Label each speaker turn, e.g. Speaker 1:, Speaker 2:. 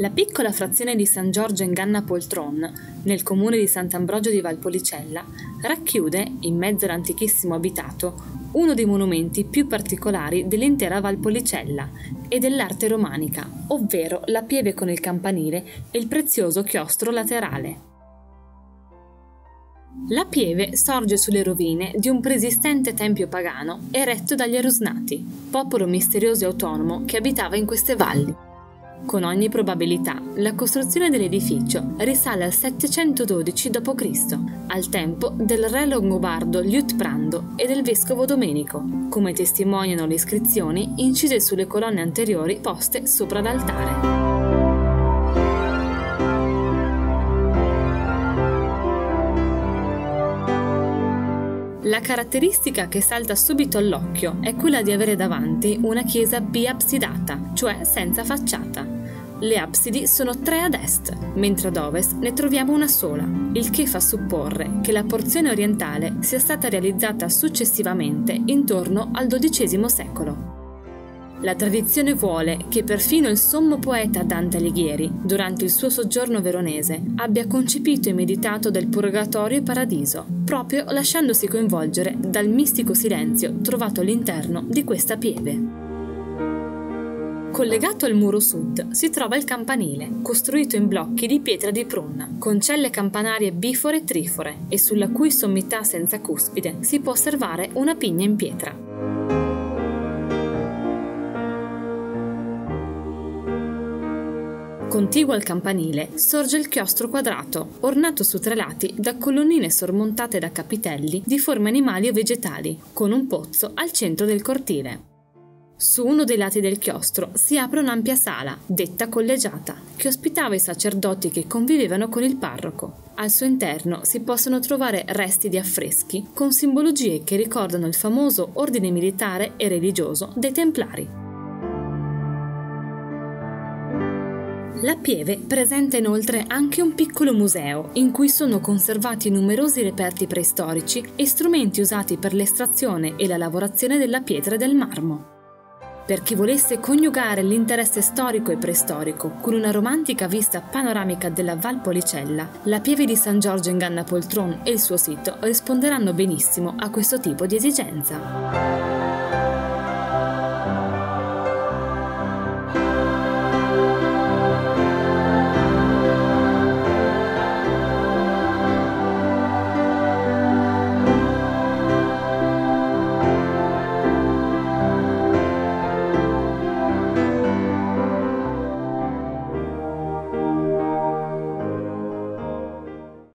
Speaker 1: La piccola frazione di San Giorgio in Ganna Poltron, nel comune di Sant'Ambrogio di Valpolicella, racchiude, in mezzo all'antichissimo abitato, uno dei monumenti più particolari dell'intera Valpolicella e dell'arte romanica, ovvero la pieve con il campanile e il prezioso chiostro laterale. La pieve sorge sulle rovine di un preesistente tempio pagano eretto dagli Erosnati, popolo misterioso e autonomo che abitava in queste valli. Con ogni probabilità, la costruzione dell'edificio risale al 712 d.C., al tempo del re longobardo Liutprando e del vescovo Domenico, come testimoniano le iscrizioni incise sulle colonne anteriori poste sopra l'altare. La caratteristica che salta subito all'occhio è quella di avere davanti una chiesa biabsidata, cioè senza facciata. Le absidi sono 3 ad est, mentre ad ovest ne troviamo una sola, il che fa supporre che la porzione orientale sia stata realizzata successivamente intorno al XII secolo. La tradizione vuole che perfino il sommo poeta Dante Alighieri, durante il suo soggiorno veronese, abbia concepito e meditato del purgatorio e paradiso, proprio lasciandosi coinvolgere dal mistico silenzio trovato all'interno di questa pieve. Collegato al muro sud si trova il campanile, costruito in blocchi di pietra di prunna, con celle campanarie bifore e trifore, e sulla cui sommità senza cuspide si può osservare una pigna in pietra. Contiguo al campanile sorge il chiostro quadrato, ornato su 3 lati da colonnine sormontate da capitelli di forme animali o vegetali, con un pozzo al centro del cortile. Su uno dei lati del chiostro si apre un'ampia sala, detta collegiata, che ospitava i sacerdoti che convivevano con il parroco. Al suo interno si possono trovare resti di affreschi con simbologie che ricordano il famoso ordine militare e religioso dei Templari. La pieve presenta inoltre anche un piccolo museo in cui sono conservati numerosi reperti preistorici e strumenti usati per l'estrazione e la lavorazione della pietra e del marmo. Per chi volesse coniugare l'interesse storico e preistorico con una romantica vista panoramica della Valpolicella, la pieve di San Giorgio in Ganna Poltron e il suo sito risponderanno benissimo a questo tipo di esigenza.